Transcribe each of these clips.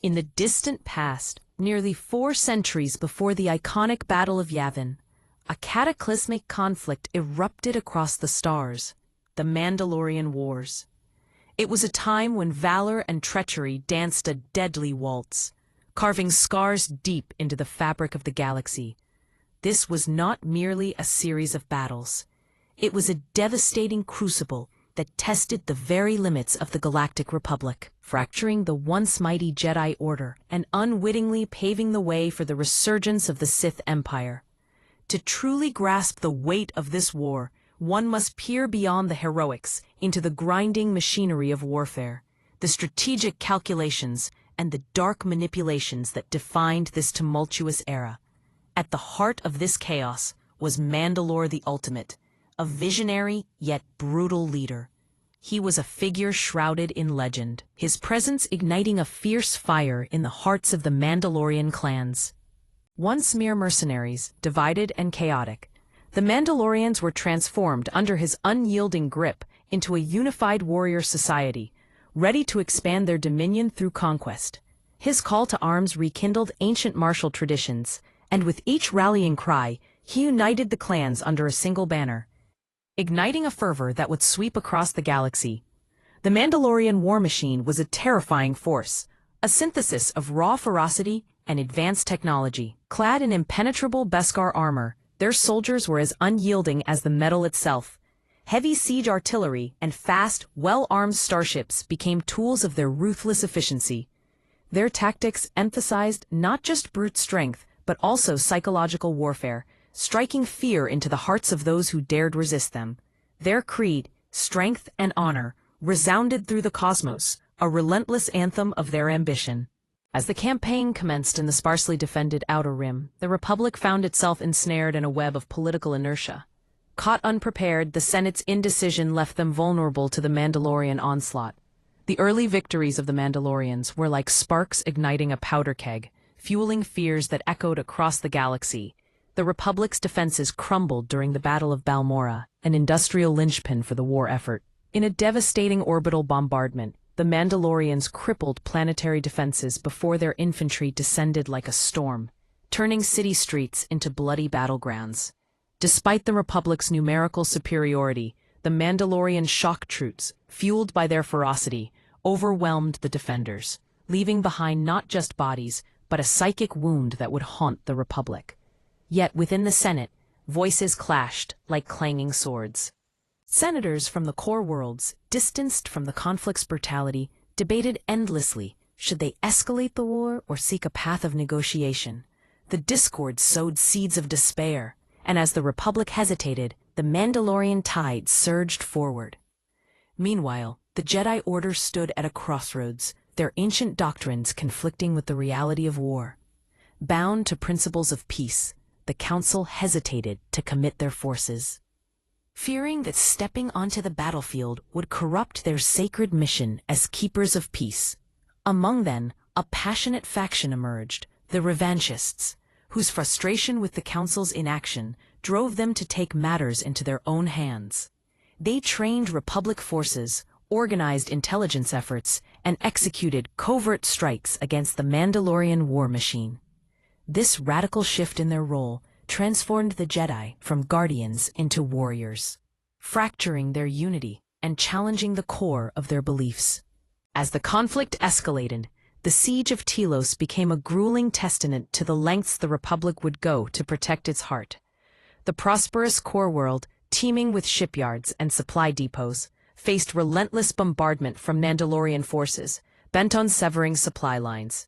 In the distant past, nearly 4 centuries before the iconic Battle of Yavin, a cataclysmic conflict erupted across the stars, the Mandalorian Wars. It was a time when valor and treachery danced a deadly waltz, carving scars deep into the fabric of the galaxy. This was not merely a series of battles. It was a devastating crucible that tested the very limits of the Galactic Republic, fracturing the once mighty Jedi Order and unwittingly paving the way for the resurgence of the Sith Empire. To truly grasp the weight of this war, one must peer beyond the heroics into the grinding machinery of warfare, the strategic calculations, and the dark manipulations that defined this tumultuous era. At the heart of this chaos was Mandalore the Ultimate, a visionary yet brutal leader. He was a figure shrouded in legend, his presence igniting a fierce fire in the hearts of the Mandalorian clans. Once mere mercenaries, divided and chaotic, the Mandalorians were transformed under his unyielding grip into a unified warrior society, ready to expand their dominion through conquest. His call to arms rekindled ancient martial traditions, and with each rallying cry, he united the clans under a single banner, igniting a fervor that would sweep across the galaxy. The Mandalorian war machine was a terrifying force, a synthesis of raw ferocity and advanced technology. Clad in impenetrable Beskar armor, their soldiers were as unyielding as the metal itself. Heavy siege artillery and fast, well-armed starships became tools of their ruthless efficiency. Their tactics emphasized not just brute strength, but also psychological warfare, striking fear into the hearts of those who dared resist them. Their creed, strength and honor, resounded through the cosmos, a relentless anthem of their ambition. As the campaign commenced in the sparsely defended Outer Rim, the Republic found itself ensnared in a web of political inertia. Caught unprepared, the Senate's indecision left them vulnerable to the Mandalorian onslaught. The early victories of the Mandalorians were like sparks igniting a powder keg, fueling fears that echoed across the galaxy. The Republic's defenses crumbled during the Battle of Balmorra, an industrial linchpin for the war effort. In a devastating orbital bombardment, the Mandalorians crippled planetary defenses before their infantry descended like a storm, turning city streets into bloody battlegrounds. Despite the Republic's numerical superiority, the Mandalorian shock troops, fueled by their ferocity, overwhelmed the defenders, leaving behind not just bodies, but a psychic wound that would haunt the Republic. Yet within the Senate, voices clashed like clanging swords. Senators from the core worlds, distanced from the conflict's brutality, debated endlessly, should they escalate the war or seek a path of negotiation. The discord sowed seeds of despair, and as the Republic hesitated, the Mandalorian tide surged forward. Meanwhile, the Jedi Order stood at a crossroads, their ancient doctrines conflicting with the reality of war. Bound to principles of peace, the Council hesitated to commit their forces, fearing that stepping onto the battlefield would corrupt their sacred mission as keepers of peace. Among them, a passionate faction emerged, the revanchists, whose frustration with the Council's inaction drove them to take matters into their own hands. They trained Republic forces, organized intelligence efforts, and executed covert strikes against the Mandalorian war machine. This radical shift in their role transformed the Jedi from guardians into warriors, fracturing their unity and challenging the core of their beliefs. As the conflict escalated, the siege of Telos became a grueling testament to the lengths the Republic would go to protect its heart. The prosperous core world, teeming with shipyards and supply depots, faced relentless bombardment from Mandalorian forces, bent on severing supply lines.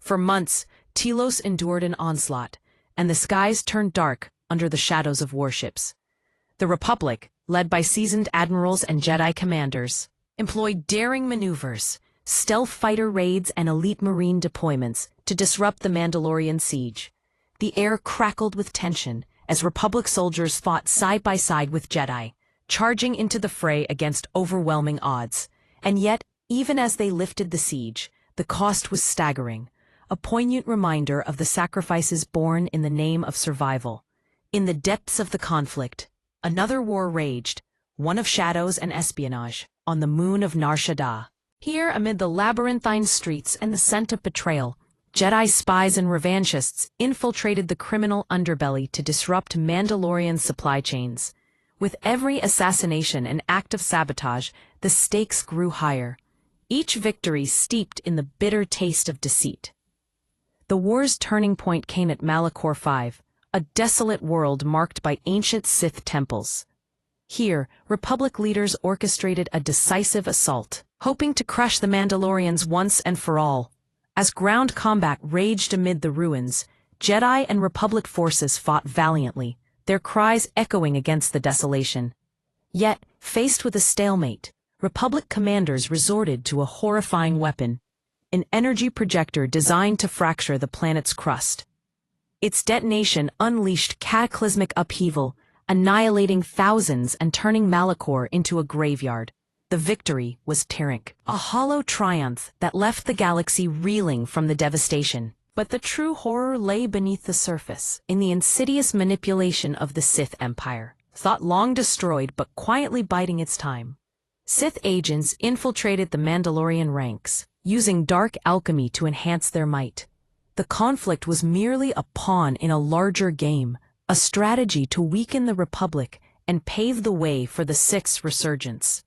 For months, Telos endured an onslaught, and the skies turned dark under the shadows of warships. The Republic, led by seasoned admirals and Jedi commanders, employed daring maneuvers, stealth fighter raids, and elite marine deployments to disrupt the Mandalorian siege. The air crackled with tension as Republic soldiers fought side by side with Jedi, charging into the fray against overwhelming odds. And yet, even as they lifted the siege, the cost was staggering, a poignant reminder of the sacrifices borne in the name of survival. In the depths of the conflict, another war raged, one of shadows and espionage, on the moon of Nar Shaddaa. Here, amid the labyrinthine streets and the scent of betrayal, Jedi spies and revanchists infiltrated the criminal underbelly to disrupt Mandalorian supply chains. With every assassination and act of sabotage, the stakes grew higher, each victory steeped in the bitter taste of deceit. The war's turning point came at Malachor V, a desolate world marked by ancient Sith temples. Here, Republic leaders orchestrated a decisive assault, hoping to crush the Mandalorians once and for all. As ground combat raged amid the ruins, Jedi and Republic forces fought valiantly, their cries echoing against the desolation. Yet, faced with a stalemate, Republic commanders resorted to a horrifying weapon, an energy projector designed to fracture the planet's crust. Its detonation unleashed cataclysmic upheaval, annihilating thousands and turning Malachor into a graveyard. The victory was Tyrant, a hollow triumph that left the galaxy reeling from the devastation. But the true horror lay beneath the surface, in the insidious manipulation of the Sith Empire, thought long destroyed but quietly biding its time. Sith agents infiltrated the Mandalorian ranks, using dark alchemy to enhance their might. The conflict was merely a pawn in a larger game, a strategy to weaken the Republic and pave the way for the Sith's resurgence.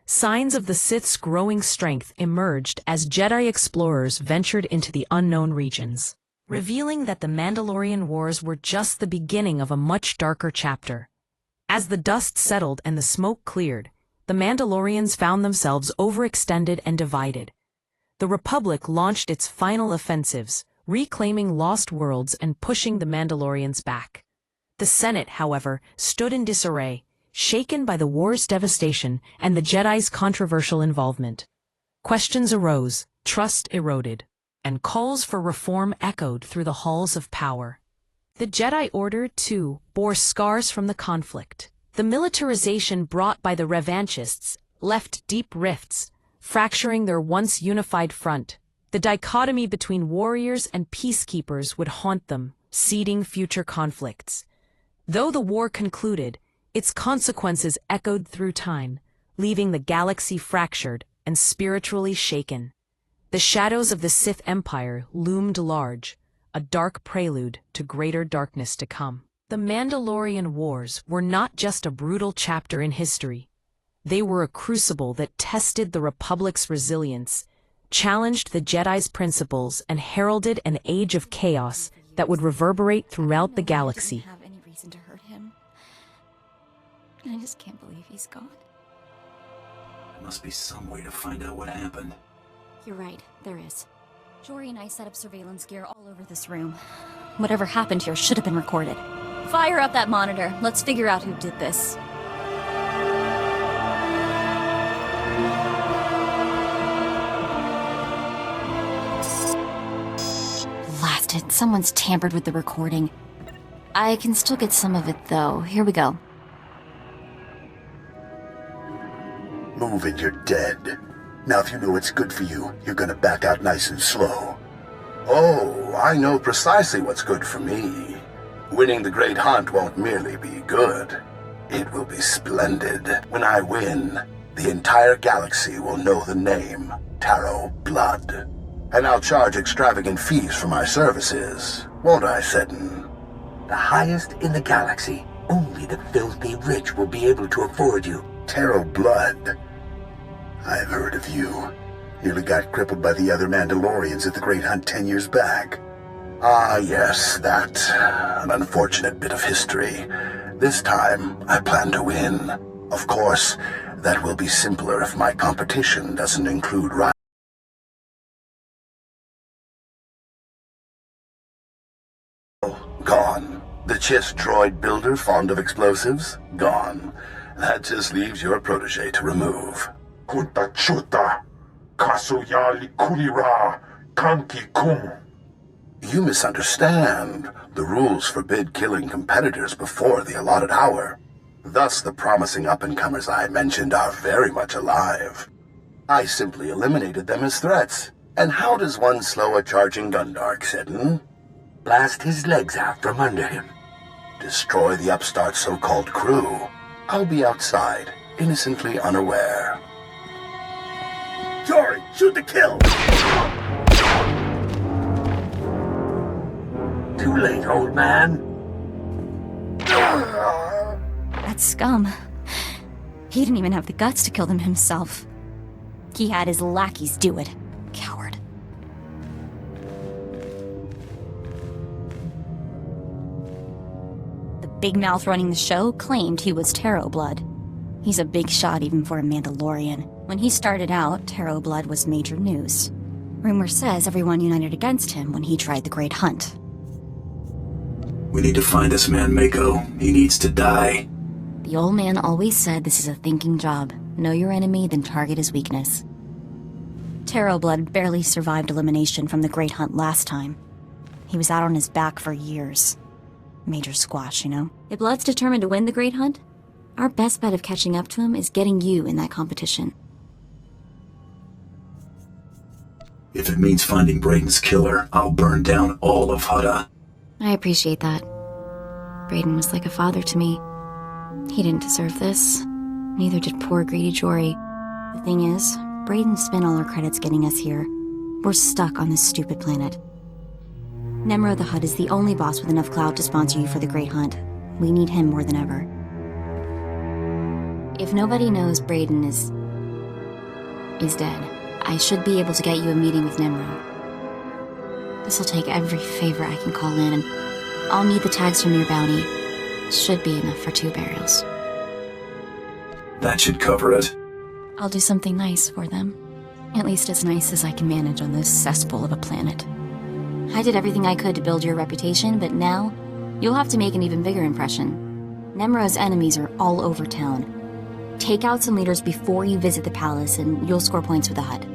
Signs of the Sith's growing strength emerged as Jedi explorers ventured into the unknown regions, revealing that the Mandalorian Wars were just the beginning of a much darker chapter. As the dust settled and the smoke cleared, the Mandalorians found themselves overextended and divided. The Republic launched its final offensives, reclaiming lost worlds and pushing the Mandalorians back. The Senate, however, stood in disarray, shaken by the war's devastation and the Jedi's controversial involvement. Questions arose, trust eroded, and calls for reform echoed through the halls of power. The Jedi Order, too, bore scars from the conflict. The militarization brought by the revanchists left deep rifts, fracturing their once unified front. The dichotomy between warriors and peacekeepers would haunt them, seeding future conflicts. Though the war concluded, its consequences echoed through time, leaving the galaxy fractured and spiritually shaken. The shadows of the Sith Empire loomed large, a dark prelude to greater darkness to come. The Mandalorian Wars were not just a brutal chapter in history. They were a crucible that tested the Republic's resilience, challenged the Jedi's principles, and heralded an age of chaos that would reverberate throughout the galaxy. Have any reason to hurt him. I just can't believe he's gone. There must be some way to find out what happened. You're right, there is. Jory and I set up surveillance gear all over this room. Whatever happened here should have been recorded. Fire up that monitor. Let's figure out who did this. Blasted, someone's tampered with the recording. I can still get some of it, though. Here we go. Move it, you're dead. Now if you know what's good for you, you're gonna back out nice and slow. Oh, I know precisely what's good for me. Winning the Great Hunt won't merely be good. It will be splendid. When I win, the entire galaxy will know the name Taro Blood. And I'll charge extravagant fees for my services. Won't I, Seddon? The highest in the galaxy. Only the filthy rich will be able to afford you. Taro Blood. I've heard of you. Nearly got crippled by the other Mandalorians at the Great Hunt 10 years back. Ah, yes, that. An unfortunate bit of history. This time, I plan to win. Of course, that will be simpler if my competition doesn't include Gone. The Chiss droid builder fond of explosives? Gone. That just leaves your protege to remove. Kunta chuta, kasuyali kulira, kanki kum. You misunderstand. The rules forbid killing competitors before the allotted hour. Thus, the promising up-and-comers I mentioned are very much alive. I simply eliminated them as threats. And how does one slow a charging Gundark, Seddon? Blast his legs out from under him. Destroy the upstart so-called crew. I'll be outside, innocently unaware. Jory! Shoot to kill! Too late, old man. That scum. He didn't even have the guts to kill them himself. He had his lackeys do it. Coward. The big mouth running the show claimed he was Tarot Blood. He's a big shot even for a Mandalorian. When he started out, Tarot Blood was major news. Rumor says everyone united against him when he tried the Great Hunt. We need to find this man, Mako. He needs to die. The old man always said this is a thinking job. Know your enemy, then target his weakness. Tarot Blood barely survived elimination from the Great Hunt last time. He was out on his back for years. Major squash, you know? If Blood's determined to win the Great Hunt, our best bet of catching up to him is getting you in that competition. If it means finding Brayden's killer, I'll burn down all of Hutta. I appreciate that. Brayden was like a father to me. He didn't deserve this. Neither did poor greedy Jory. The thing is, Brayden spent all our credits getting us here. We're stuck on this stupid planet. Nemro the Hutt is the only boss with enough clout to sponsor you for the Great Hunt. We need him more than ever. If nobody knows Brayden is dead, I should be able to get you a meeting with Nemro. This'll take every favor I can call in, and I'll need the tags from your bounty. Should be enough for 2 burials. That should cover it. I'll do something nice for them. At least as nice as I can manage on this cesspool of a planet. I did everything I could to build your reputation, but now you'll have to make an even bigger impression. Nemro's enemies are all over town. Take out some leaders before you visit the palace, and you'll score points for the Hutt.